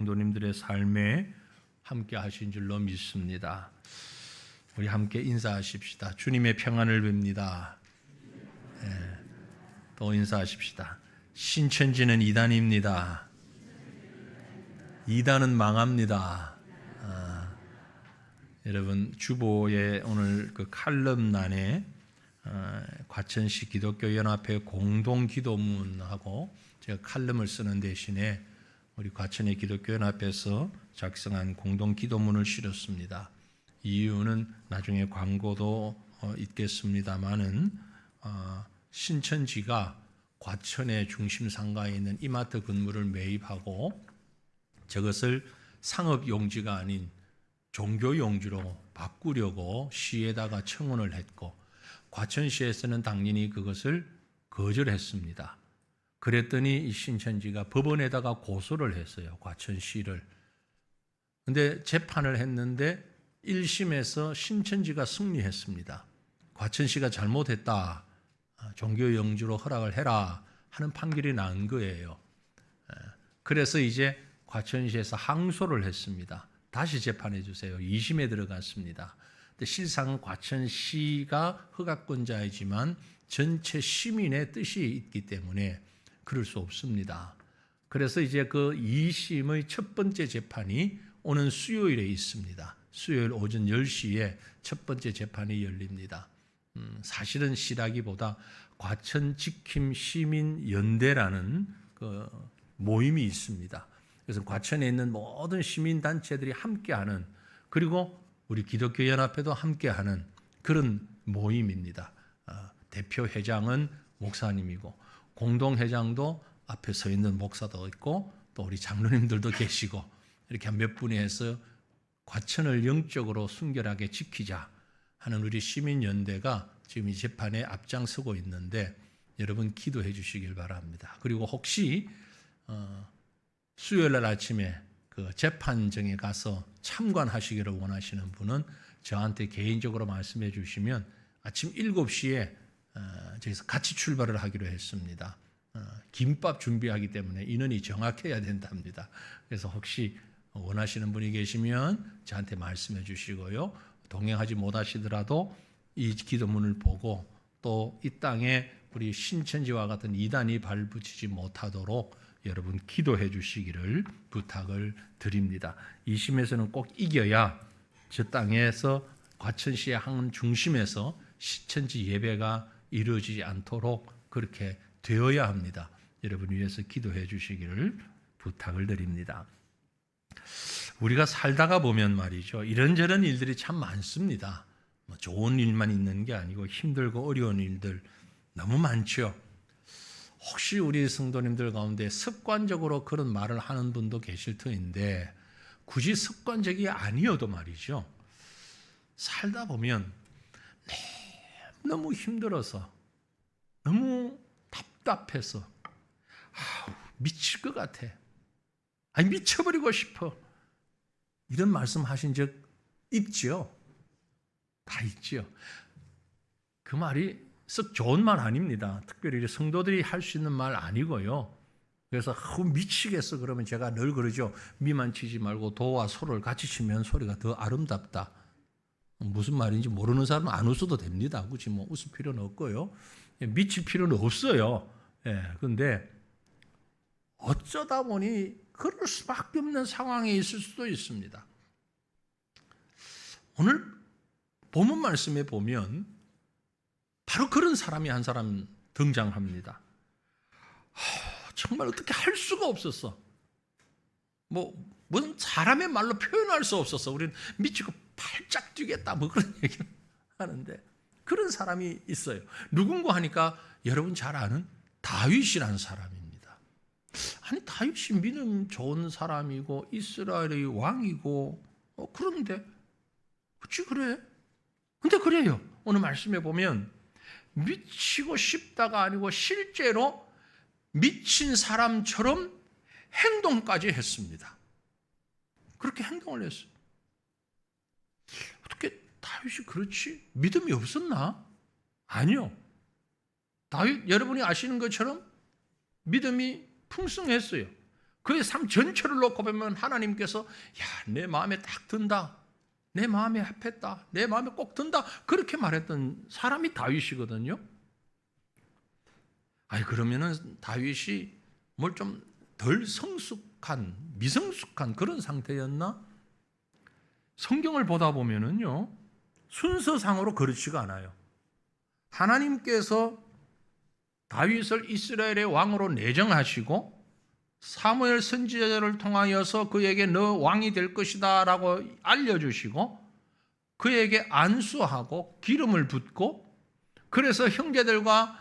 성도님들의 삶에 함께 하신 줄로 믿습니다. 우리 함께 인사하십시다. 주님의 평안을 빕니다. 또 인사하십시다. 신천지는 이단입니다. 이단은 망합니다. 여러분 주보의 오늘 그 칼럼란에 과천시 기독교연합회 공동기도문하고 제가 칼럼을 쓰는 대신에 우리 과천의 기독교연합에서 작성한 공동기도문을 실었습니다. 이유는 나중에 광고도 있겠습니다마는 신천지가 과천의 중심 상가에 있는 이마트 건물을 매입하고 저것을 상업 용지가 아닌 종교 용지로 바꾸려고 시에다가 청원을 했고 과천시에서는 당연히 그것을 거절했습니다. 그랬더니 이 신천지가 법원에다가 고소를 했어요. 과천시를. 근데 재판을 했는데 1심에서 신천지가 승리했습니다. 과천시가 잘못했다. 종교 용지로 허락을 해라 하는 판결이 난 거예요. 그래서 이제 과천시에서 항소를 했습니다. 다시 재판해 주세요. 2심에 들어갔습니다. 근데 실상 과천시가 허가권자이지만 전체 시민의 뜻이 있기 때문에 그럴 수 없습니다. 그래서 이제 그 2심의 첫 번째 재판이 오는 수요일에 있습니다. 수요일 오전 10시에 첫 번째 재판이 열립니다. 사실은 시라기보다 과천지킴 시민연대라는 그 모임이 있습니다. 그래서 과천에 있는 모든 시민단체들이 함께하는, 그리고 우리 기독교연합회도 함께하는 그런 모임입니다. 대표 회장은 목사님이고 공동회장도 앞에 서 있는 목사도 있고 또 우리 장로님들도 계시고 이렇게 몇 분이 해서 과천을 영적으로 순결하게 지키자 하는 우리 시민연대가 지금 이 재판에 앞장서고 있는데 여러분 기도해 주시길 바랍니다. 그리고 혹시 수요일 날 아침에 그 재판정에 가서 참관하시기를 원하시는 분은 저한테 개인적으로 말씀해 주시면 아침 7시에 저기서 같이 출발을 하기로 했습니다. 김밥 준비하기 때문에 인원이 정확해야 된답니다. 그래서 혹시 원하시는 분이 계시면 저한테 말씀해 주시고요. 동행하지 못하시더라도 이 기도문을 보고 또 이 땅에 우리 신천지와 같은 이단이 발붙이지 못하도록 여러분 기도해 주시기를 부탁을 드립니다. 2심에서는 꼭 이겨야 저 땅에서 과천시의 한 중심에서 신천지 예배가 이루어지지 않도록 그렇게 되어야 합니다. 여러분 위해서 기도해 주시기를 부탁을 드립니다. 우리가 살다가 보면 말이죠, 이런저런 일들이 참 많습니다. 좋은 일만 있는 게 아니고 힘들고 어려운 일들 너무 많죠. 혹시 우리 성도님들 가운데 습관적으로 그런 말을 하는 분도 계실 터인데 굳이 습관적이 아니어도 말이죠, 살다 보면 너무 힘들어서 너무 답답해서 미칠 것 같아, 미쳐버리고 싶어, 이런 말씀 하신 적 있죠? 다 있죠. 그 말이 썩 좋은 말 아닙니다. 특별히 성도들이 할 수 있는 말 아니고요. 그래서 미치겠어 그러면 제가 늘 그러죠. 미만 치지 말고 도와 소를 같이 치면 소리가 더 아름답다. 무슨 말인지 모르는 사람은 안 웃어도 됩니다. 굳이 뭐 웃을 필요는 없고요. 미칠 필요는 없어요. 그런데 어쩌다 보니 그럴 수밖에 없는 상황에 있을 수도 있습니다. 오늘 본문 말씀에 보면 바로 그런 사람이 한 사람 등장합니다. 정말 어떻게 할 수가 없었어. 무슨 사람의 말로 표현할 수 없었어. 우리는 미치고 팔짝 뛰겠다 그런 얘기를 하는데 그런 사람이 있어요. 누군가 하니까 여러분 잘 아는 다윗이라는 사람입니다. 다윗이 믿음 좋은 사람이고 이스라엘의 왕이고 그런데 어찌 그래? 근데 그래요. 오늘 말씀에 보면 미치고 싶다가 아니고 실제로 미친 사람처럼 행동까지 했습니다. 그렇게 행동을 했어요. 어떻게 다윗이 그렇지? 믿음이 없었나? 아니요. 다윗 여러분이 아시는 것처럼 믿음이 풍성했어요. 그의 삶 전체를 놓고 보면 하나님께서 내 마음에 딱 든다, 내 마음에 합했다, 내 마음에 꼭 든다, 그렇게 말했던 사람이 다윗이거든요. 그러면은 다윗이 뭘 좀 덜 성숙한, 미성숙한 그런 상태였나? 성경을 보다 보면은요, 순서상으로 그렇지가 않아요. 하나님께서 다윗을 이스라엘의 왕으로 내정하시고 사무엘 선지자를 통하여서 그에게 너 왕이 될 것이다 라고 알려주시고 그에게 안수하고 기름을 붓고, 그래서 형제들과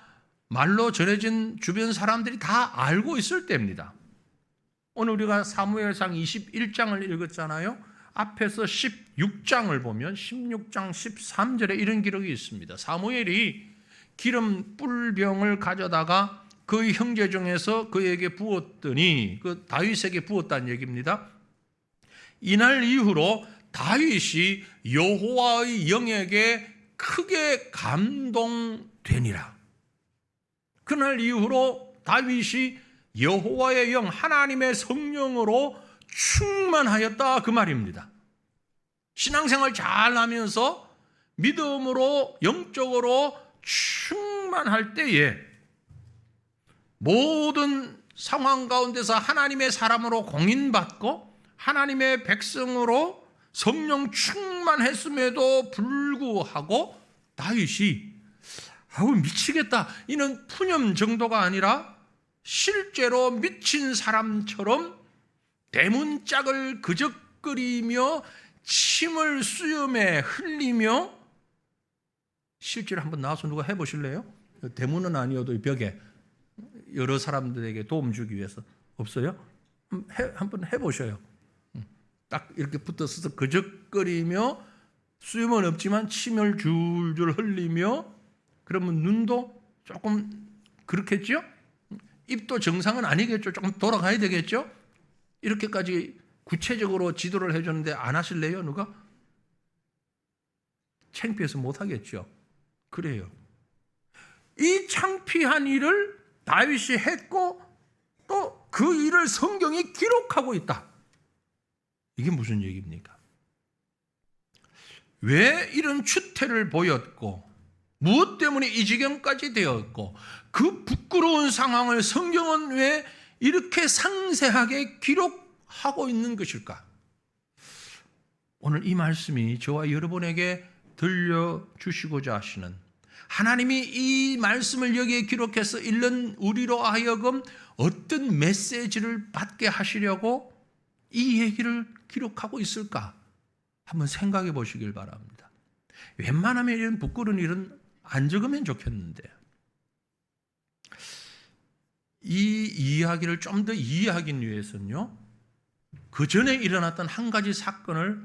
말로 전해진 주변 사람들이 다 알고 있을 때입니다. 오늘 우리가 사무엘상 21장을 읽었잖아요. 앞에서 16장을 보면 16장 13절에 이런 기록이 있습니다. 사무엘이 기름 뿔병을 가져다가 그 형제 중에서 그에게 부었더니, 그 다윗에게 부었다는 얘기입니다. 이날 이후로 다윗이 여호와의 영에게 크게 감동되니라. 그날 이후로 다윗이 여호와의 영, 하나님의 성령으로 충만하였다, 그 말입니다. 신앙생활 잘 하면서 믿음으로 영적으로 충만할 때에 모든 상황 가운데서 하나님의 사람으로 공인받고 하나님의 백성으로 성령 충만했음에도 불구하고 다윗이 미치겠다, 이는 푸념 정도가 아니라 실제로 미친 사람처럼 대문짝을 그적거리며 침을 수염에 흘리며, 실제로 한번 나와서 누가 해보실래요? 대문은 아니어도 이 벽에 여러 사람들에게 도움 주기 위해서. 없어요? 한번 해보셔요. 딱 이렇게 붙어서 그적거리며 수염은 없지만 침을 줄줄 흘리며, 그러면 눈도 조금 그렇겠죠? 입도 정상은 아니겠죠? 조금 돌아가야 되겠죠? 이렇게까지 구체적으로 지도를 해줬는데 안 하실래요, 누가? 창피해서 못 하겠죠? 그래요. 이 창피한 일을 다윗이 했고 또 그 일을 성경이 기록하고 있다. 이게 무슨 얘기입니까? 왜 이런 추태를 보였고 무엇 때문에 이 지경까지 되었고 그 부끄러운 상황을 성경은 왜 이렇게 상세하게 기록하고 있는 것일까? 오늘 이 말씀이 저와 여러분에게 들려주시고자 하시는, 하나님이 이 말씀을 여기에 기록해서 읽는 우리로 하여금 어떤 메시지를 받게 하시려고 이 얘기를 기록하고 있을까? 한번 생각해 보시길 바랍니다. 웬만하면 이런 부끄러운 일은 안 적으면 좋겠는데, 이 이야기를 좀 더 이해하기 위해서는요, 그 전에 일어났던 한 가지 사건을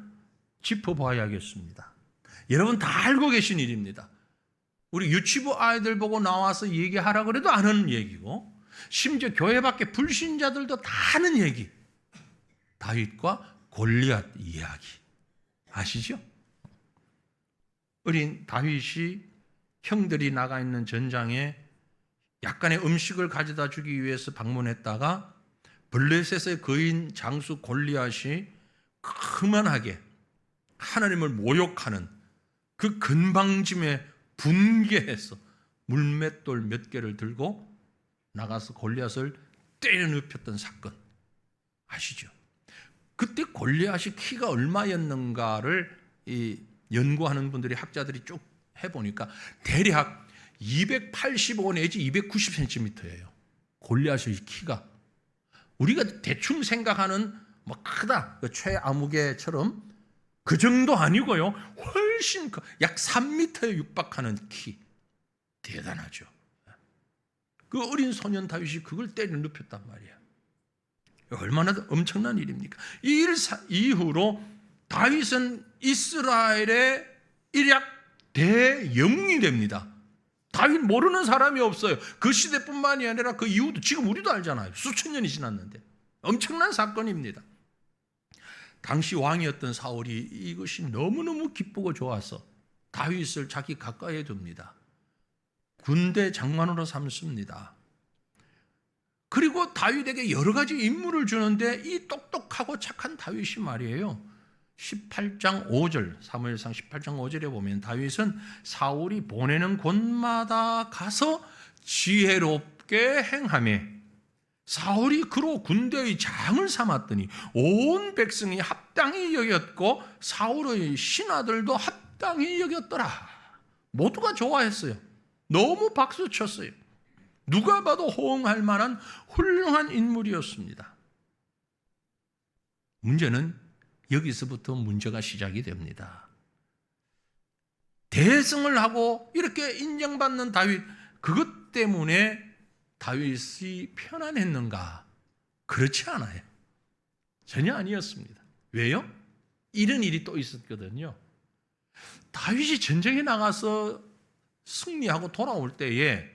짚어봐야겠습니다. 여러분 다 알고 계신 일입니다. 우리 유치부 아이들 보고 나와서 얘기하라 그래도 안 하는 얘기고, 심지어 교회 밖에 불신자들도 다 하는 얘기. 다윗과 골리앗 이야기 아시죠? 어린 다윗이 형들이 나가 있는 전장에 약간의 음식을 가져다 주기 위해서 방문했다가 블레셋의 거인 장수 골리앗이 그만하게 하나님을 모욕하는 그 건방짐에 분개해서 물맷돌 몇 개를 들고 나가서 골리앗을 때려 눕혔던 사건 아시죠? 그때 골리앗이 키가 얼마였는가를 연구하는 분들이, 학자들이 쭉 해보니까 대략 285 내지 290cm예요. 골리앗의 키가. 우리가 대충 생각하는 뭐 크다, 최아무개처럼 그 정도 아니고요. 훨씬 약 3m에 육박하는 키. 대단하죠. 그 어린 소년 다윗이 그걸 때려 눕혔단 말이야. 얼마나 엄청난 일입니까? 이 일 이후로 다윗은 이스라엘의 일약 대영웅이 됩니다. 다윗 모르는 사람이 없어요. 그 시대뿐만이 아니라 그 이후도, 지금 우리도 알잖아요. 수천 년이 지났는데 엄청난 사건입니다. 당시 왕이었던 사울이 이것이 너무너무 기쁘고 좋아서 다윗을 자기 가까이에 둡니다. 군대 장관으로 삼습니다. 그리고 다윗에게 여러 가지 임무를 주는데 이 똑똑하고 착한 다윗이 말이에요. 18장 5절, 사무엘상 18장 5절에 보면 다윗은 사울이 보내는 곳마다 가서 지혜롭게 행하며 사울이 그로 군대의 장을 삼았더니 온 백성이 합당히 여겼고 사울의 신하들도 합당히 여겼더라. 모두가 좋아했어요. 너무 박수 쳤어요. 누가 봐도 호응할 만한 훌륭한 인물이었습니다. 문제는 여기서부터 문제가 시작이 됩니다. 대승을 하고 이렇게 인정받는 다윗, 그것 때문에 다윗이 편안했는가? 그렇지 않아요. 전혀 아니었습니다. 왜요? 이런 일이 또 있었거든요. 다윗이 전쟁에 나가서 승리하고 돌아올 때에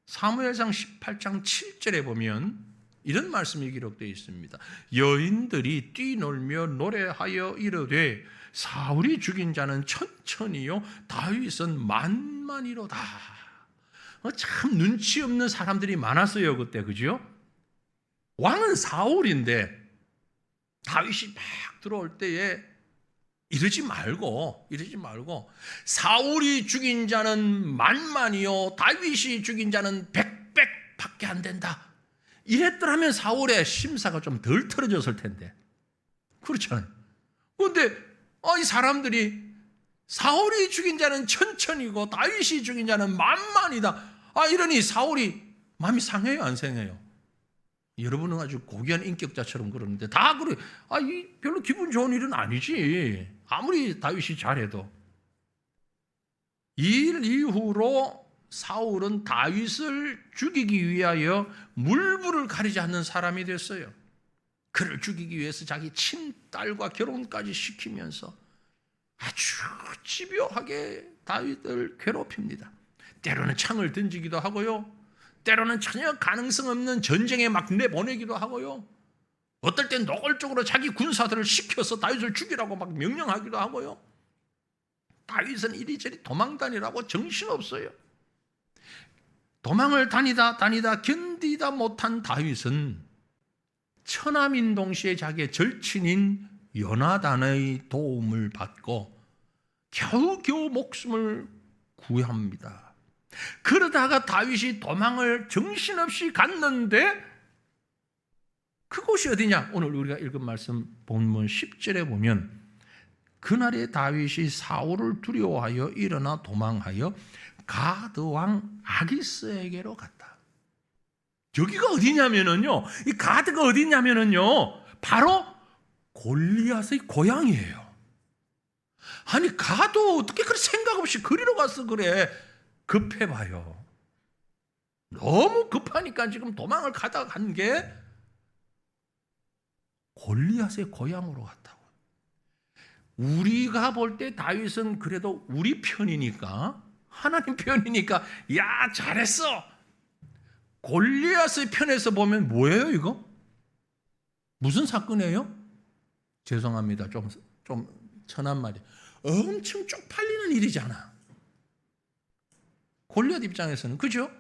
사무엘상 18장 7절에 보면 이런 말씀이 기록되어 있습니다. 여인들이 뛰놀며 노래하여 이르되 사울이 죽인 자는 천천히요 다윗은 만만이로다. 참 눈치 없는 사람들이 많았어요 그때, 그죠? 왕은 사울인데 다윗이 막 들어올 때에 이러지 말고 사울이 죽인 자는 만만이요 다윗이 죽인 자는 백백밖에 안 된다. 이랬더라면 사울의 심사가 좀 덜 틀어졌을 텐데. 그렇잖아요. 그런데 이 사람들이 사울이 죽인 자는 천천히고 다윗이 죽인 자는 만만이다. 이러니 사울이 마음이 상해요, 안 상해요? 여러분은 아주 고귀한 인격자처럼 그러는데 다 그래. 이 별로 기분 좋은 일은 아니지. 아무리 다윗이 잘해도. 이 일 이후로 사울은 다윗을 죽이기 위하여 물불을 가리지 않는 사람이 됐어요. 그를 죽이기 위해서 자기 친딸과 결혼까지 시키면서 아주 집요하게 다윗을 괴롭힙니다. 때로는 창을 던지기도 하고요. 때로는 전혀 가능성 없는 전쟁에 막 내보내기도 하고요. 어떨 땐 노골적으로 자기 군사들을 시켜서 다윗을 죽이라고 막 명령하기도 하고요. 다윗은 이리저리 도망다니라고 정신없어요. 도망을 다니다 견디다 못한 다윗은 처남인 동시에 자기의 절친인 요나단의 도움을 받고 겨우겨우 목숨을 구합니다. 그러다가 다윗이 도망을 정신없이 갔는데 그곳이 어디냐? 오늘 우리가 읽은 말씀 본문 10절에 보면 그날에 다윗이 사울을 두려워하여 일어나 도망하여 가드 왕 아기스에게로 갔다. 여기가 어디냐면은요, 이 가드가 어디냐면은요, 바로 골리앗의 고향이에요. 아니, 가드 어떻게 그렇게 생각 없이 그리로 가서 그래? 급해봐요. 너무 급하니까 지금 도망을 가다가 간 게 골리앗의 고향으로 갔다고. 우리가 볼 때 다윗은 그래도 우리 편이니까, 하나님 편이니까 야 잘했어. 골리앗의 편에서 보면 뭐예요 이거? 무슨 사건이에요? 죄송합니다. 좀 천한 말이 엄청 쪽팔리는 일이잖아. 골리앗 입장에서는. 그죠?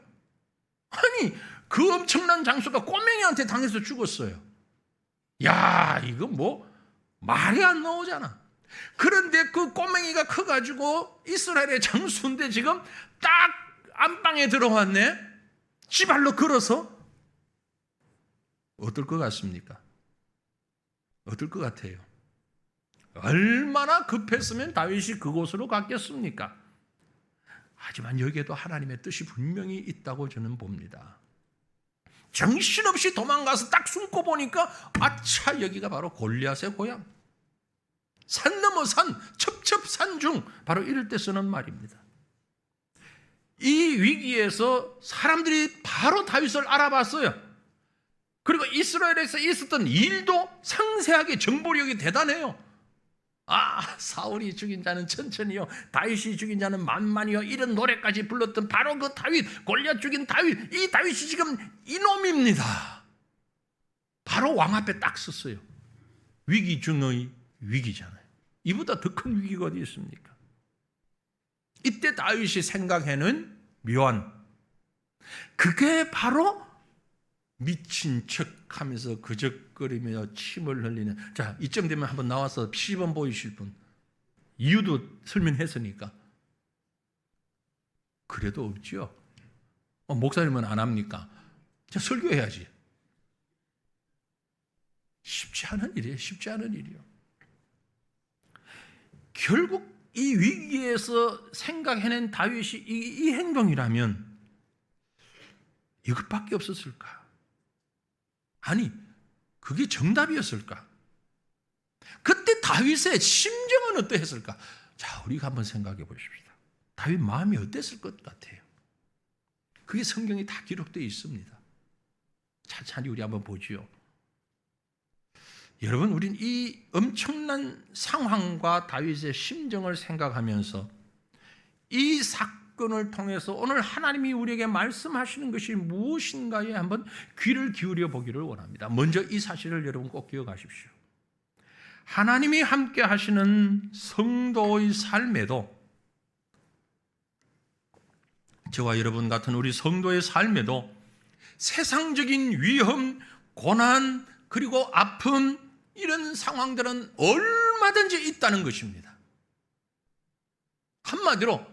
아니 그 엄청난 장수가 꼬맹이한테 당해서 죽었어요. 야 이거 뭐 말이 안 나오잖아. 그런데 그 꼬맹이가 커가지고 이스라엘의 장수인데 지금 딱 안방에 들어왔네. 지발로 걸어서. 어떨 것 같습니까? 어떨 것 같아요? 얼마나 급했으면 다윗이 그곳으로 갔겠습니까? 하지만 여기에도 하나님의 뜻이 분명히 있다고 저는 봅니다. 정신없이 도망가서 딱 숨고 보니까 아차 여기가 바로 골리앗의 고향. 산 넘어 산, 첩첩산중, 바로 이럴 때 쓰는 말입니다. 이 위기에서 사람들이 바로 다윗을 알아봤어요. 그리고 이스라엘에서 있었던 일도 상세하게 정보력이 대단해요. 사울이 죽인 자는 천천히요, 다윗이 죽인 자는 만만히요, 이런 노래까지 불렀던 바로 그 다윗, 골리앗 죽인 다윗, 이 다윗이 지금 이놈입니다. 바로 왕 앞에 딱 섰어요. 위기 중의 위기잖아요. 이보다 더 큰 위기가 어디 있습니까? 이때 다윗이 생각해낸 묘안, 그게 바로 미친 척하면서 그적거리며 침을 흘리는, 자, 이쯤 되면 한번 나와서 시범 보이실 분, 이유도 설명했으니까. 그래도 없죠. 목사님은 안 합니까? 자, 설교해야지. 쉽지 않은 일이에요. 쉽지 않은 일이요. 결국 이 위기에서 생각해낸 다윗이 이 행동이라면 이것밖에 없었을까? 아니, 그게 정답이었을까? 그때 다윗의 심정은 어떠했을까? 자, 우리가 한번 생각해 보십시다. 다윗 마음이 어땠을 것 같아요? 그게 성경에 다 기록되어 있습니다. 차차히 우리 한번 보지요. 여러분, 우린 이 엄청난 상황과 다윗의 심정을 생각하면서 이 사건을 통해서 오늘 하나님이 우리에게 말씀하시는 것이 무엇인가에 한번 귀를 기울여 보기를 원합니다. 먼저 이 사실을 여러분 꼭 기억하십시오. 하나님이 함께 하시는 성도의 삶에도, 저와 여러분 같은 우리 성도의 삶에도 세상적인 위험, 고난, 그리고 아픔, 이런 상황들은 얼마든지 있다는 것입니다. 한마디로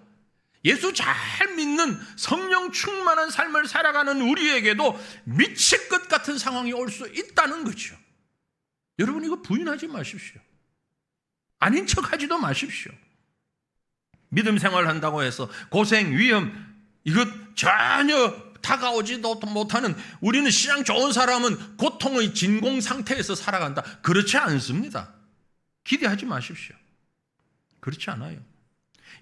예수 잘 믿는 성령 충만한 삶을 살아가는 우리에게도 미칠 것 같은 상황이 올 수 있다는 거죠. 여러분, 이거 부인하지 마십시오. 아닌 척하지도 마십시오. 믿음 생활한다고 해서 고생, 위험, 이것 전혀 다가오지도 못하는, 우리는 신앙 좋은 사람은 고통의 진공 상태에서 살아간다, 그렇지 않습니다. 기대하지 마십시오. 그렇지 않아요.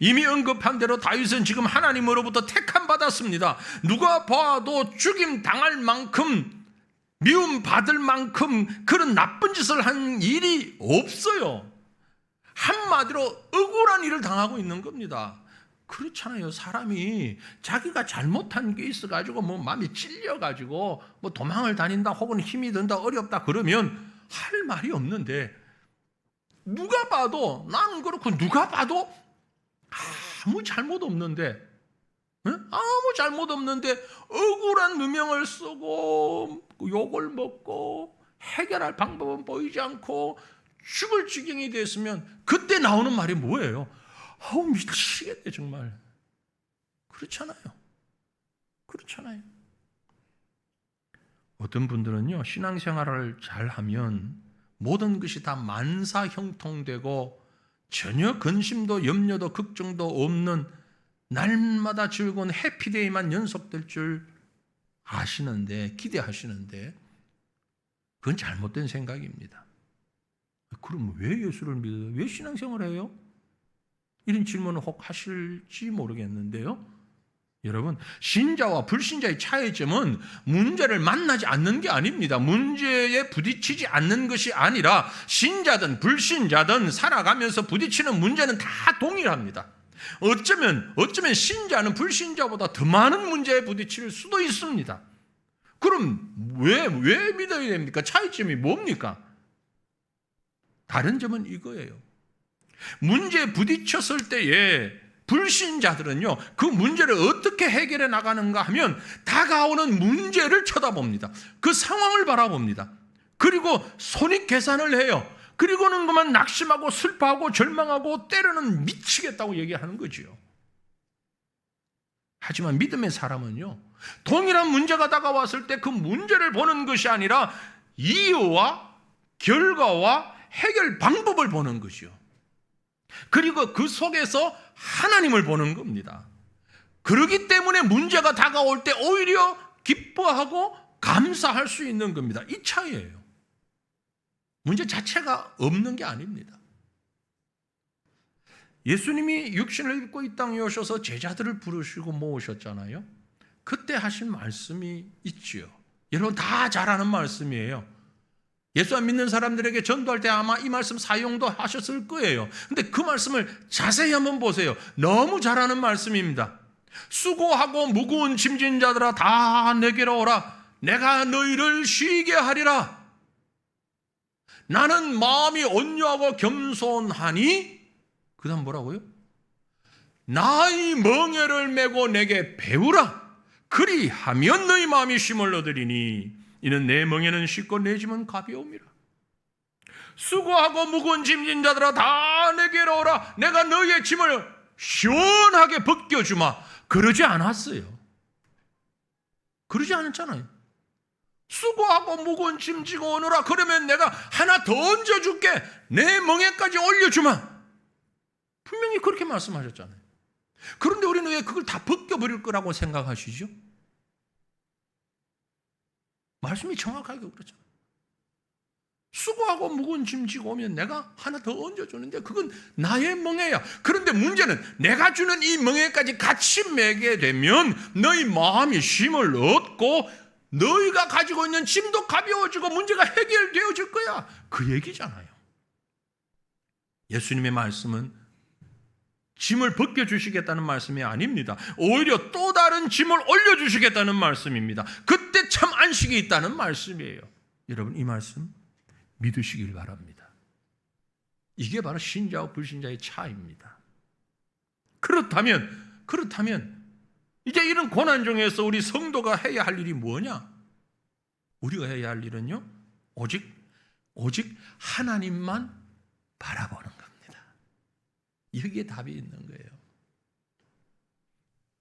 이미 언급한 대로 다윗은 지금 하나님으로부터 택함 받았습니다. 누가 봐도 죽임 당할 만큼, 미움 받을 만큼 그런 나쁜 짓을 한 일이 없어요. 한마디로 억울한 일을 당하고 있는 겁니다. 그렇잖아요. 사람이 자기가 잘못한 게 있어가지고 마음이 찔려가지고 도망을 다닌다, 혹은 힘이 든다, 어렵다 그러면 할 말이 없는데, 누가 봐도, 나는 그렇고 누가 봐도 아무 잘못 없는데, 아무 잘못 없는데 억울한 누명을 쓰고 욕을 먹고 해결할 방법은 보이지 않고 죽을 지경이 됐으면 그때 나오는 말이 뭐예요? 아우, 미치겠네 정말. 그렇잖아요. 그렇잖아요. 어떤 분들은요, 신앙생활을 잘하면 모든 것이 다 만사형통되고 전혀 근심도 염려도 걱정도 없는 날마다 즐거운 해피데이만 연속될 줄 아시는데, 기대하시는데, 그건 잘못된 생각입니다. 그럼 왜 예수를 믿어요? 왜 신앙생활을 해요? 이런 질문을 혹 하실지 모르겠는데요. 여러분, 신자와 불신자의 차이점은 문제를 만나지 않는 게 아닙니다. 문제에 부딪히지 않는 것이 아니라 신자든 불신자든 살아가면서 부딪히는 문제는 다 동일합니다. 어쩌면 신자는 불신자보다 더 많은 문제에 부딪힐 수도 있습니다. 그럼 왜 믿어야 됩니까? 차이점이 뭡니까? 다른 점은 이거예요. 문제에 부딪혔을 때에 불신자들은요, 그 문제를 어떻게 해결해 나가는가 하면 다가오는 문제를 쳐다봅니다. 그 상황을 바라봅니다. 그리고 손익계산을 해요. 그리고는 그만 낙심하고 슬퍼하고 절망하고 때로는 미치겠다고 얘기하는 거죠. 하지만 믿음의 사람은요, 동일한 문제가 다가왔을 때 그 문제를 보는 것이 아니라 이유와 결과와 해결 방법을 보는 것이요. 그리고 그 속에서 하나님을 보는 겁니다. 그렇기 때문에 문제가 다가올 때 오히려 기뻐하고 감사할 수 있는 겁니다. 이 차이예요. 문제 자체가 없는 게 아닙니다. 예수님이 육신을 입고 이 땅에 오셔서 제자들을 부르시고 모으셨잖아요. 그때 하신 말씀이 있지요. 여러분, 다 잘 아는 말씀이에요. 예수 안 믿는 사람들에게 전도할 때 아마 이 말씀 사용도 하셨을 거예요. 근데 그 말씀을 자세히 한번 보세요. 너무 잘 아는 말씀입니다. 수고하고 무거운 짐진 자들아 다 내게로 오라. 내가 너희를 쉬게 하리라. 나는 마음이 온유하고 겸손하니, 그 다음 뭐라고요? 나의 멍에를 메고 내게 배우라. 그리하면 너희 마음이 쉼을 얻으리니. 이는 내 멍에는 쉽고 내 짐은 가벼움이라. 수고하고 무거운 짐진 자들아 다 내게로 오라. 내가 너희의 짐을 시원하게 벗겨주마. 그러지 않았어요. 그러지 않았잖아요. 수고하고 무거운 짐 지고 오너라. 그러면 내가 하나 더 얹어줄게. 내 멍에까지 올려주마. 분명히 그렇게 말씀하셨잖아요. 그런데 우리는 왜 그걸 다 벗겨버릴 거라고 생각하시죠? 말씀이 정확하게 그렇죠. 수고하고 무거운 짐 지고 오면 내가 하나 더 얹어주는데 그건 나의 멍에야. 그런데 문제는 내가 주는 이 멍에까지 같이 매게 되면 너희 마음이 쉼을 얻고 너희가 가지고 있는 짐도 가벼워지고 문제가 해결되어질 거야. 그 얘기잖아요. 예수님의 말씀은 짐을 벗겨주시겠다는 말씀이 아닙니다. 오히려 또 다른 짐을 올려주시겠다는 말씀입니다. 그때 참 안식이 있다는 말씀이에요. 여러분 이 말씀 믿으시길 바랍니다. 이게 바로 신자와 불신자의 차이입니다. 그렇다면 이제 이런 고난 중에서 우리 성도가 해야 할 일이 뭐냐? 우리가 해야 할 일은요, 오직 하나님만 바라보는 겁니다. 여기에 답이 있는 거예요.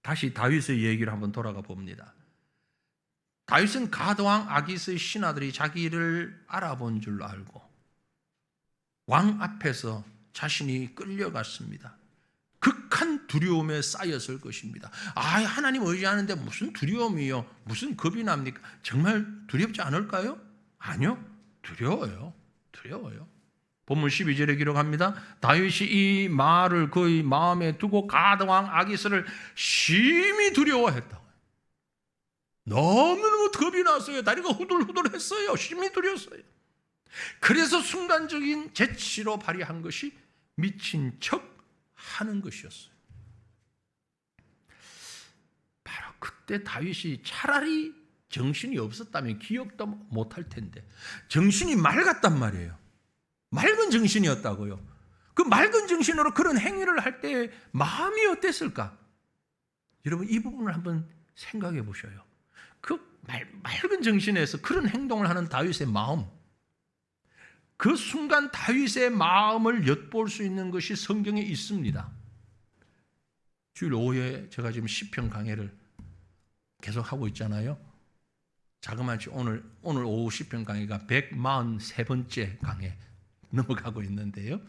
다시 다윗의 얘기를 한번 돌아가 봅니다. 다윗은 가드왕 아기스의 신하들이 자기를 알아본 줄 알고 왕 앞에서 자신이 끌려갔습니다. 극한 두려움에 쌓였을 것입니다. 하나님 의지하는데 무슨 두려움이요? 무슨 겁이 납니까? 정말 두렵지 않을까요? 아니요. 두려워요. 본문 12절에 기록합니다. 다윗이 이 말을 그의 마음에 두고 가드왕 아기스를 심히 두려워했다고. 너무너무 겁이 났어요. 다리가 후들후들했어요. 심히 두려웠어요. 그래서 순간적인 재치로 발휘한 것이 미친 척 하는 것이었어요. 바로 그때 다윗이 차라리 정신이 없었다면 기억도 못할 텐데 정신이 맑았단 말이에요. 맑은 정신이었다고요. 그 맑은 정신으로 그런 행위를 할 때 마음이 어땠을까? 여러분 이 부분을 한번 생각해 보셔요. 그 맑은 정신에서 그런 행동을 하는 다윗의 마음, 그 순간 다윗의 마음을 엿볼 수 있는 것이 성경에 있습니다. 주일 오후에 제가 지금 시편 강해를 계속 하고 있잖아요. 자그마치 오늘 오후 시편 강해가 143번째 강해 넘어가고 있는데요.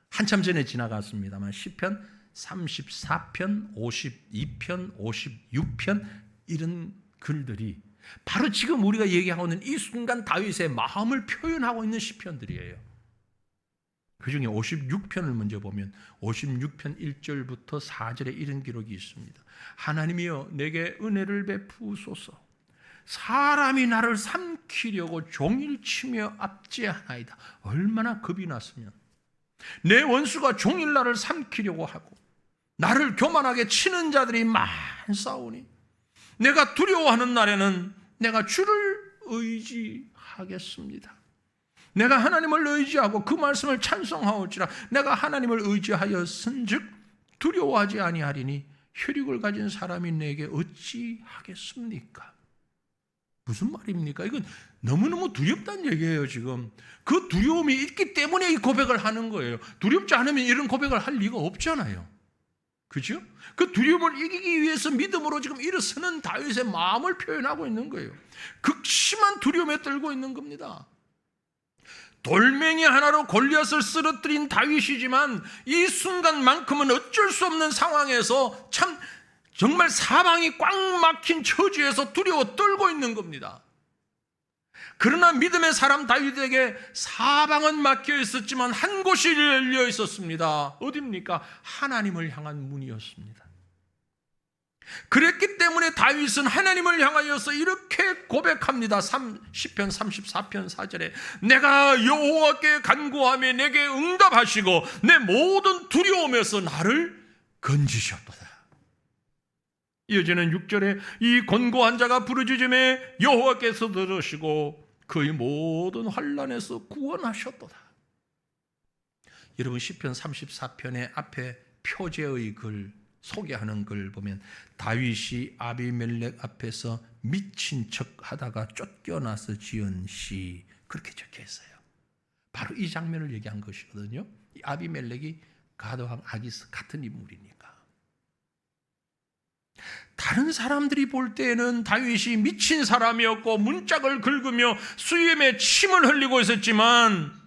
한참 전에 지나갔습니다만 시편 34편, 52편, 56편 이런 글들이 바로 지금 우리가 얘기하고 있는 이 순간 다윗의 마음을 표현하고 있는 시편들이에요. 그중에 56편을 먼저 보면 56편 1절부터 4절에 이런 기록이 있습니다. 하나님이여 내게 은혜를 베푸소서. 사람이 나를 삼키려고 종일 치며 압제하나이다. 얼마나 겁이 났으면 내 원수가 종일 나를 삼키려고 하고 나를 교만하게 치는 자들이 많사오니 내가 두려워하는 날에는 내가 주를 의지하겠습니다. 내가 하나님을 의지하고 그 말씀을 찬송하올지라. 내가 하나님을 의지하였은즉 두려워하지 아니하리니 혈육을 가진 사람이 내게 어찌하겠습니까? 무슨 말입니까? 이건 너무너무 두렵다는 얘기예요. 지금 그 두려움이 있기 때문에 이 고백을 하는 거예요. 두렵지 않으면 이런 고백을 할 리가 없잖아요. 그죠? 그 두려움을 이기기 위해서 믿음으로 지금 일어서는 다윗의 마음을 표현하고 있는 거예요. 극심한 두려움에 떨고 있는 겁니다. 돌멩이 하나로 골리앗을 쓰러뜨린 다윗이지만 이 순간만큼은 어쩔 수 없는 상황에서 참 정말 사방이 꽉 막힌 처지에서 두려워 떨고 있는 겁니다. 그러나 믿음의 사람 다윗에게 사방은 막혀 있었지만 한 곳이 열려 있었습니다. 어디입니까? 하나님을 향한 문이었습니다. 그랬기 때문에 다윗은 하나님을 향하여서 이렇게 고백합니다. 시편 34편 4절에 내가 여호와께 간구하며 내게 응답하시고 내 모든 두려움에서 나를 건지셨도다. 이어지는 6절에 이 곤고한 자가 부르짖음에 여호와께서 들으시고 그의 모든 환난에서 구원하셨도다. 여러분 시편 34편의 앞에 표제의 글 소개하는 걸 보면 다윗이 아비멜렉 앞에서 미친 척 하다가 쫓겨나서 지은 시, 그렇게 적혀 있어요. 바로 이 장면을 얘기한 것이거든요. 이 아비멜렉이 가드왕 아기스 같은 인물이니까. 다른 사람들이 볼 때에는 다윗이 미친 사람이었고 문짝을 긁으며 수염에 침을 흘리고 있었지만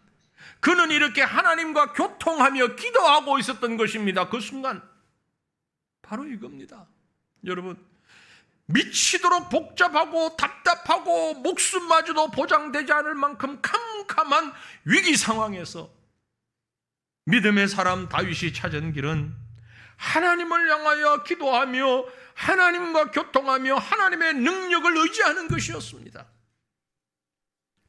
그는 이렇게 하나님과 교통하며 기도하고 있었던 것입니다. 그 순간 바로 이겁니다. 여러분, 미치도록 복잡하고 답답하고 목숨마저도 보장되지 않을 만큼 캄캄한 위기 상황에서 믿음의 사람 다윗이 찾은 길은 하나님을 향하여 기도하며 하나님과 교통하며 하나님의 능력을 의지하는 것이었습니다.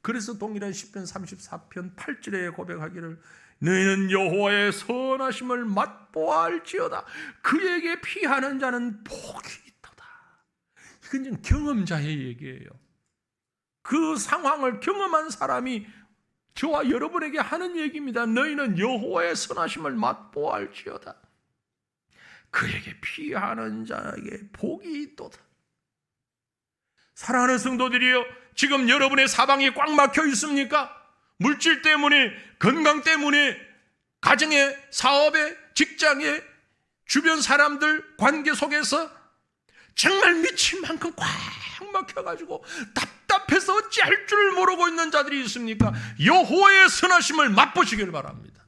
그래서 동일한 시편 34편 8절에 고백하기를 너희는 여호와의 선하심을 맛보아할지어다. 그에게 피하는 자는 복이 있도다. 이건 경험자의 얘기예요. 그 상황을 경험한 사람이 저와 여러분에게 하는 얘기입니다. 너희는 여호와의 선하심을 맛보아할지어다. 그에게 피하는 자에게 복이 있도다. 사랑하는 성도들이여, 지금 여러분의 사방이 꽉 막혀 있습니까? 물질 때문에, 건강 때문에, 가정에, 사업에, 직장에, 주변 사람들 관계 속에서 정말 미칠 만큼 꽉 막혀가지고 답답해서 어찌할 줄 모르고 있는 자들이 있습니까? 여호와의 선하심을 맛보시길 바랍니다.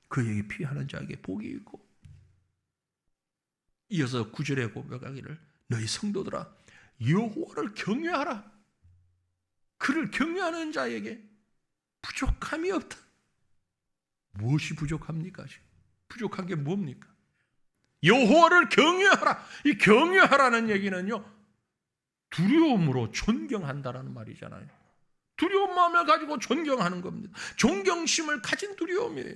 그에게 피하는 자에게 복이 있고, 이어서 9절에 고백하기를 너희 성도들아 여호와를 경외하라. 그를 경외하는 자에게 부족함이 없다. 무엇이 부족합니까? 부족한 게 뭡니까? 여호와를 경외하라. 이 경외하라는 얘기는요, 두려움으로 존경한다라는 말이잖아요. 두려운 마음을 가지고 존경하는 겁니다. 존경심을 가진 두려움이에요.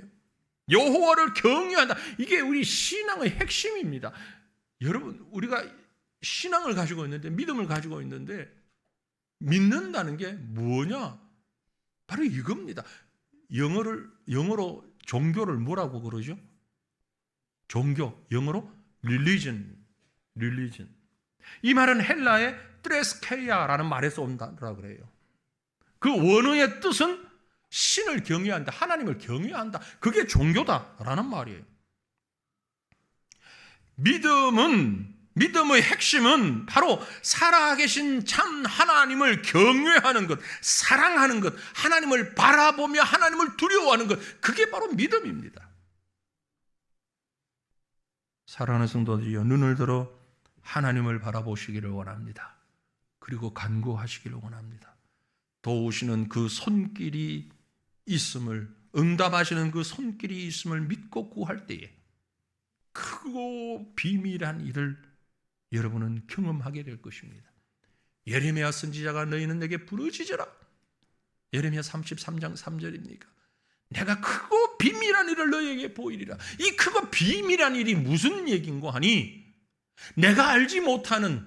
여호와를 경외한다. 이게 우리 신앙의 핵심입니다. 여러분, 우리가 신앙을 가지고 있는데, 믿음을 가지고 있는데, 믿는다는 게 뭐냐? 바로 이겁니다. 영어로 종교를 뭐라고 그러죠? 종교, 영어로 religion. 이 말은 헬라의 트레스케이아라는 말에서 온다고 그래요. 그 원어의 뜻은 신을 경외한다, 하나님을 경외한다. 그게 종교다라는 말이에요. 믿음의 핵심은 바로 살아계신 참 하나님을 경외하는 것, 사랑하는 것, 하나님을 바라보며 하나님을 두려워하는 것, 그게 바로 믿음입니다. 사랑하는 성도들이여, 눈을 들어 하나님을 바라보시기를 원합니다. 그리고 간구하시기를 원합니다. 도우시는 그 손길이 있음을, 응답하시는 그 손길이 있음을 믿고 구할 때에 크고 비밀한 일을 여러분은 경험하게 될 것입니다. 예레미야 선지자가 너희는 내게 부르짖으라. 예레미야 33장 3절입니까? 내가 크고 비밀한 일을 너희에게 보이리라. 이 크고 비밀한 일이 무슨 얘기인고 하니, 내가 알지 못하는,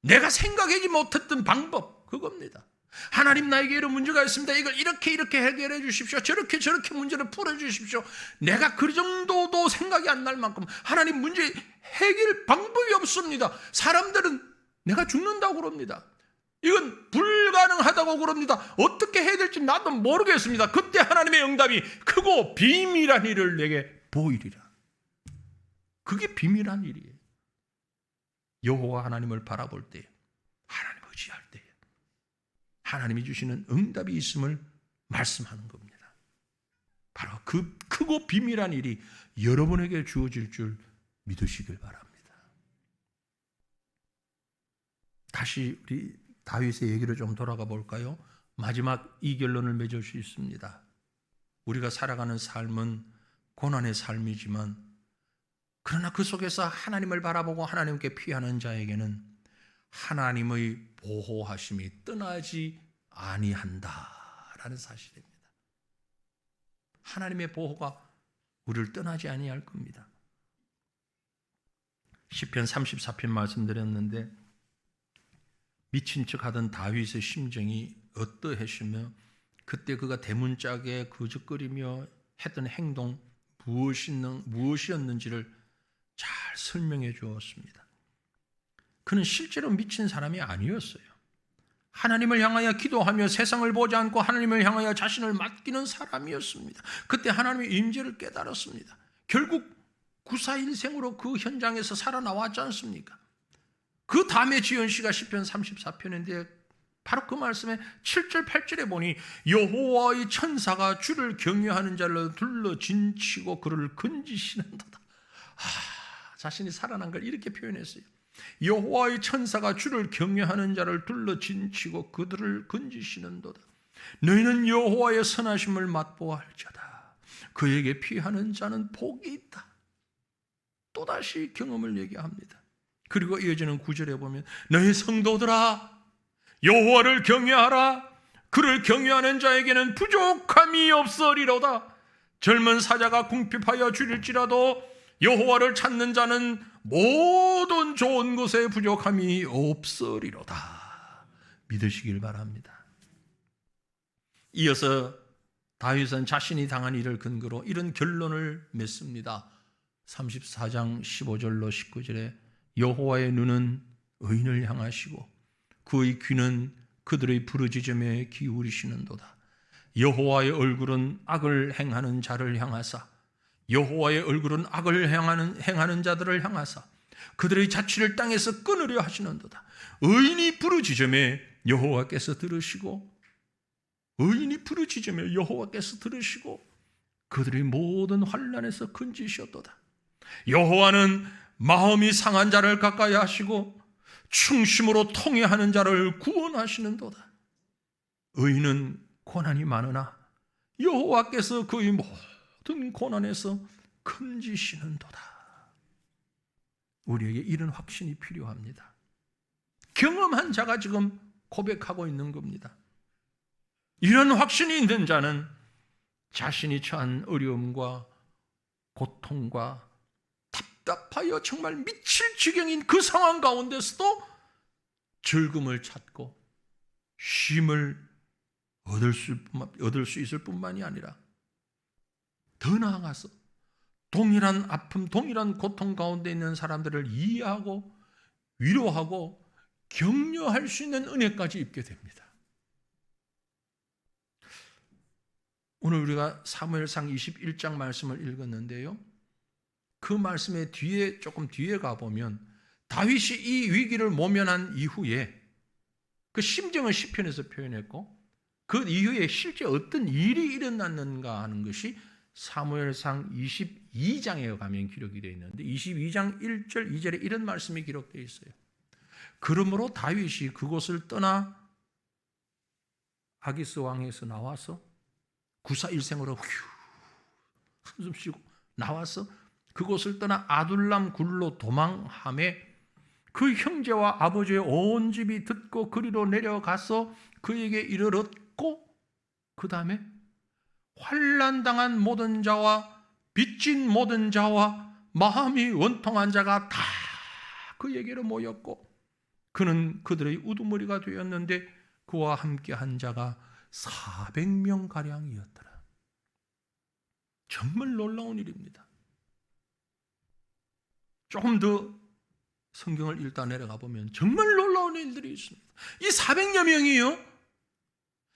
내가 생각하지 못했던 방법, 그겁니다. 하나님, 나에게 이런 문제가 있습니다. 이걸 이렇게 해결해 주십시오. 저렇게 문제를 풀어주십시오. 내가 그 정도도 생각이 안 날 만큼 하나님 문제 해결 방법이 없습니다. 사람들은 내가 죽는다고 그럽니다. 이건 불가능하다고 그럽니다. 어떻게 해야 될지 나도 모르겠습니다. 그때 하나님의 응답이 크고 비밀한 일을 내게 보이리라. 그게 비밀한 일이에요. 여호와 하나님을 바라볼 때, 하나님 의지할 때 하나님이 주시는 응답이 있음을 말씀하는 겁니다. 바로 그 크고 비밀한 일이 여러분에게 주어질 줄 믿으시길 바랍니다. 다시 우리 다윗의 얘기를 좀 돌아가 볼까요? 마지막 이 결론을 맺을 수 있습니다. 우리가 살아가는 삶은 고난의 삶이지만, 그러나 그 속에서 하나님을 바라보고 하나님께 피하는 자에게는 하나님의 보호하심이 떠나지 아니한다라는 사실입니다. 하나님의 보호가 우리를 떠나지 아니할 겁니다. 시편 34편 말씀드렸는데, 미친 척하던 다윗의 심정이 어떠했으며 그때 그가 대문짝에 거적거리며 했던 행동 무엇이었는지를 설명해 주었습니다. 그는 실제로 미친 사람이 아니었어요. 하나님을 향하여 기도하며 세상을 보지 않고 하나님을 향하여 자신을 맡기는 사람이었습니다. 그때 하나님의 임재를 깨달았습니다. 결국 구사일생으로 그 현장에서 살아나왔지 않습니까? 그 다음에 지은 시가 시편 34편인데 바로 그 말씀에 7절 8절에 보니 여호와의 천사가 주를 경외하는 자를 둘러 진치고 그를 건지시는도다. 자신이 살아난 걸 이렇게 표현했어요. 여호와의 천사가 주를 경외하는 자를 둘러 진치고 그들을 건지시는도다. 너희는 여호와의 선하심을 맛보아할지어다. 그에게 피하는 자는 복이 있다. 또다시 경험을 얘기합니다. 그리고 이어지는 9절에 보면 너희 성도들아 여호와를 경외하라. 그를 경외하는 자에게는 부족함이 없으리로다. 젊은 사자가 궁핍하여 줄일지라도 여호와를 찾는 자는 모든 좋은 것에 부족함이 없으리로다. 믿으시길 바랍니다. 이어서 다윗은 자신이 당한 일을 근거로 이런 결론을 맺습니다. 34장 15절로 19절에 여호와의 눈은 의인을 향하시고 그의 귀는 그들의 부르짖음에 기울이시는도다. 여호와의 얼굴은 악을 행하는 자를 향하사 여호와의 얼굴은 악을 행하는 자들을 향하사 그들의 자취를 땅에서 끊으려 하시는도다. 의인이 부르짖음에 여호와께서 들으시고 의인이 부르짖으며 여호와께서 들으시고 그들의 모든 환난에서 건지셨도다. 여호와는 마음이 상한 자를 가까이 하시고 충심으로 통회하는 자를 구원하시는도다. 의인은 고난이 많으나 여호와께서 그의 모든 고난에서 건지시는도다. 우리에게 이런 확신이 필요합니다. 경험한 자가 지금 고백하고 있는 겁니다. 이런 확신이 있는 자는 자신이 처한 어려움과 고통과 답답하여 정말 미칠 지경인 그 상황 가운데서도 즐거움을 찾고 쉼을 얻을 수 있을 뿐만이 아니라 더 나아가서 동일한 아픔, 동일한 고통 가운데 있는 사람들을 이해하고 위로하고 격려할 수 있는 은혜까지 입게 됩니다. 오늘 우리가 사무엘상 21장 말씀을 읽었는데요. 그 말씀의 뒤에 조금 뒤에 가보면 다윗이 이 위기를 모면한 이후에 그 심정을 시편에서 표현했고 그 이후에 실제 어떤 일이 일어났는가 하는 것이 사무엘상 22장에 가면 기록이 되어 있는데 22장 1절 2절에 이런 말씀이 기록되어 있어요. 그러므로 다윗이 그곳을 떠나 아기스 왕에서 나와서 구사일생으로 한숨 쉬고 나와서 그곳을 떠나 아둘람 굴로 도망하매 그 형제와 아버지의 온 집이 듣고 그리로 내려가서 그에게 이르렀고 그 다음에 환난당한 모든 자와 빚진 모든 자와 마음이 원통한 자가 다 그에게로 모였고 그는 그들의 우두머리가 되었는데 그와 함께한 자가 400명가량이었더라. 정말 놀라운 일입니다. 조금 더 성경을 읽다 내려가 보면 정말 놀라운 일들이 있습니다. 이 400여 명이요.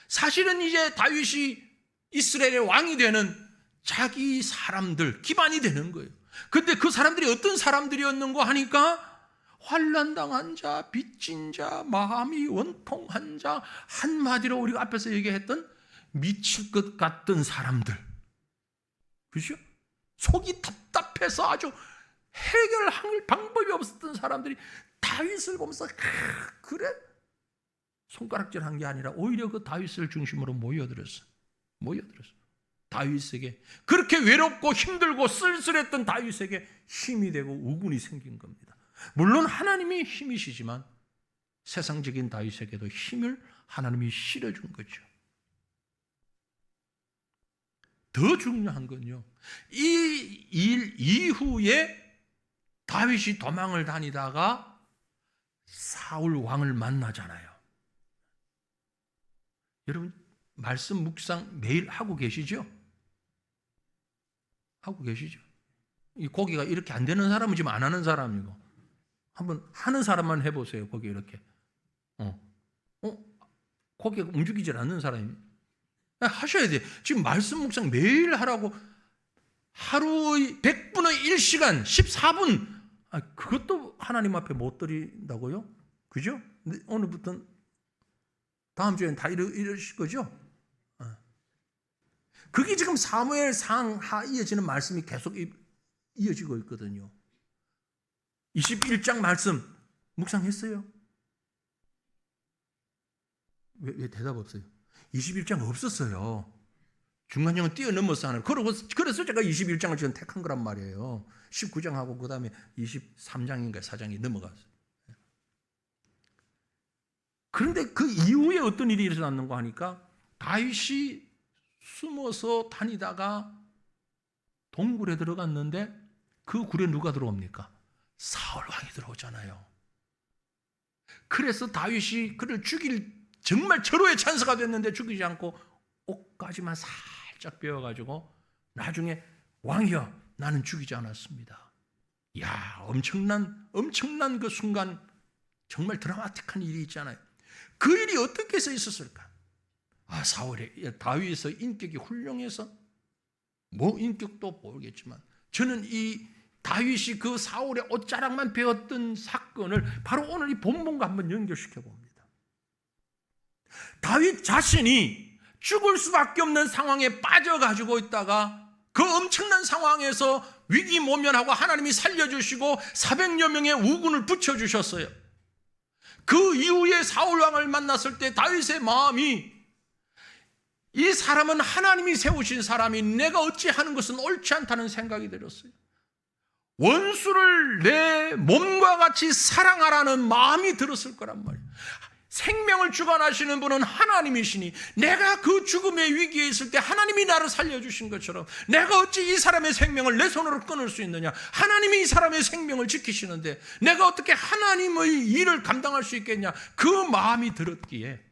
사실은 이제 다윗이 이스라엘의 왕이 되는 자기 사람들, 기반이 되는 거예요. 근데 그 사람들이 어떤 사람들이었는가 하니까 환난당한 자, 빚진 자, 마음이 원통한 자, 한마디로 우리가 앞에서 얘기했던 미칠 것 같던 사람들. 그죠? 속이 답답해서 아주 해결할 방법이 없었던 사람들이 다윗을 보면서 그래? 손가락질한 게 아니라 오히려 그 다윗을 중심으로 모여들었어. 다윗에게 그렇게 외롭고 힘들고 쓸쓸했던 다윗에게 힘이 되고 우군이 생긴 겁니다. 물론 하나님이 힘이시지만 세상적인 다윗에게도 힘을 하나님이 실어준 거죠. 더 중요한 건요, 이 일 이후에 다윗이 도망을 다니다가 사울 왕을 만나잖아요. 여러분 말씀 묵상 매일 하고 계시죠? 하고 계시죠? 이 고개가 이렇게 안 되는 사람은 지금 안 하는 사람이고, 한번 하는 사람만 해보세요. 고개 이렇게. 고개가 움직이질 않는 사람이. 하셔야 돼. 지금 말씀 묵상 매일 하라고 하루의 100분의 1시간, 14분, 그것도 하나님 앞에 못 드린다고요? 그죠? 오늘부터 다음 주에는 다 이러실 거죠? 그게 지금 사무엘 상하 이어지는 말씀이 계속 이어지고 있거든요. 21장 말씀 묵상했어요? 왜 대답 없어요? 21장 없었어요. 중간형은 뛰어넘어서 하는. 그래서 제가 21장을 지금 택한 거란 말이에요. 19장하고 그 다음에 23장인가 4장이 넘어갔어요. 그런데 그 이후에 어떤 일이 일어났는가 하니까 다윗이 숨어서 다니다가 동굴에 들어갔는데 그 굴에 누가 들어옵니까? 사울 왕이 들어오잖아요. 그래서 다윗이 그를 죽일 정말 절호의 찬스가 됐는데 죽이지 않고 옷까지만 살짝 베어가지고 나중에 왕이여 나는 죽이지 않았습니다. 이야, 엄청난 그 순간 정말 드라마틱한 일이 있잖아요. 그 일이 어떻게 해서 있었을까? 다윗의 인격이 훌륭해서 뭐 인격도 모르겠지만 저는 이 다윗이 그 사울의 옷자락만 베었던 사건을 바로 오늘 이 본문과 한번 연결시켜 봅니다. 다윗 자신이 죽을 수밖에 없는 상황에 빠져가지고 있다가 그 엄청난 상황에서 위기 모면하고 하나님이 살려주시고 400여 명의 우군을 붙여주셨어요. 그 이후에 사울왕을 만났을 때 다윗의 마음이 이 사람은 하나님이 세우신 사람이 내가 어찌하는 것은 옳지 않다는 생각이 들었어요. 원수를 내 몸과 같이 사랑하라는 마음이 들었을 거란 말이에요. 생명을 주관하시는 분은 하나님이시니 내가 그 죽음의 위기에 있을 때 하나님이 나를 살려주신 것처럼 내가 어찌 이 사람의 생명을 내 손으로 끊을 수 있느냐. 하나님이 이 사람의 생명을 지키시는데 내가 어떻게 하나님의 일을 감당할 수 있겠냐. 그 마음이 들었기에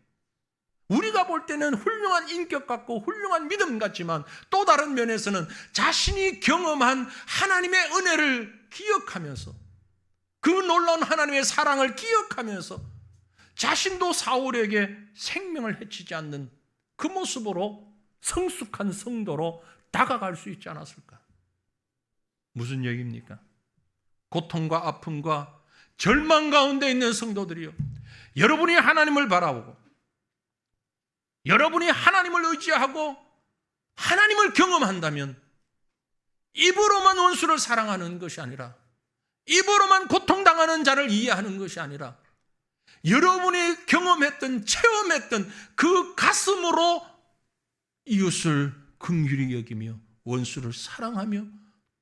우리가 볼 때는 훌륭한 인격 같고 훌륭한 믿음 같지만 또 다른 면에서는 자신이 경험한 하나님의 은혜를 기억하면서 그 놀라운 하나님의 사랑을 기억하면서 자신도 사울에게 생명을 해치지 않는 그 모습으로 성숙한 성도로 다가갈 수 있지 않았을까? 무슨 얘기입니까? 고통과 아픔과 절망 가운데 있는 성도들이요, 여러분이 하나님을 바라보고 여러분이 하나님을 의지하고 하나님을 경험한다면 입으로만 원수를 사랑하는 것이 아니라 입으로만 고통당하는 자를 이해하는 것이 아니라 여러분이 경험했던 체험했던 그 가슴으로 이웃을 긍휼히 여기며 원수를 사랑하며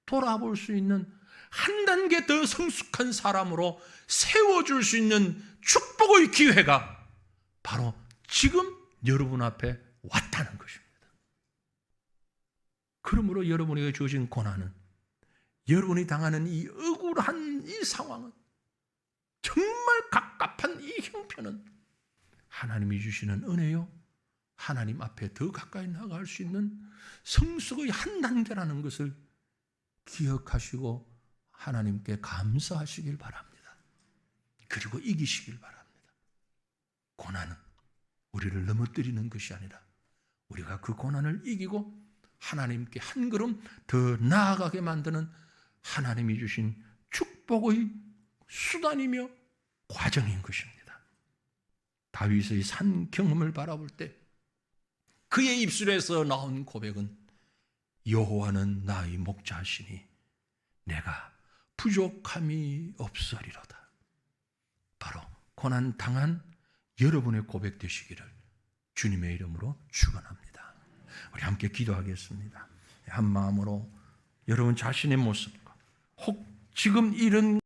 돌아볼 수 있는 한 단계 더 성숙한 사람으로 세워줄 수 있는 축복의 기회가 바로 지금 여러분 앞에 왔다는 것입니다. 그러므로 여러분에게 주어진 고난은, 여러분이 당하는 이 억울한 이 상황은, 정말 갑갑한 이 형편은 하나님이 주시는 은혜요, 하나님 앞에 더 가까이 나아갈 수 있는 성숙의 한 단계라는 것을 기억하시고 하나님께 감사하시길 바랍니다. 그리고 이기시길 바랍니다. 고난은 우리를 넘어뜨리는 것이 아니라 우리가 그 고난을 이기고 하나님께 한 걸음 더 나아가게 만드는 하나님이 주신 축복의 수단이며 과정인 것입니다. 다윗의 산 경험을 바라볼 때 그의 입술에서 나온 고백은 여호와는 나의 목자시니 내가 부족함이 없으리로다. 바로 고난 당한 여러분의 고백 되시기를 주님의 이름으로 축원합니다. 우리 함께 기도하겠습니다. 한 마음으로 여러분 자신의 모습과 혹 지금 이런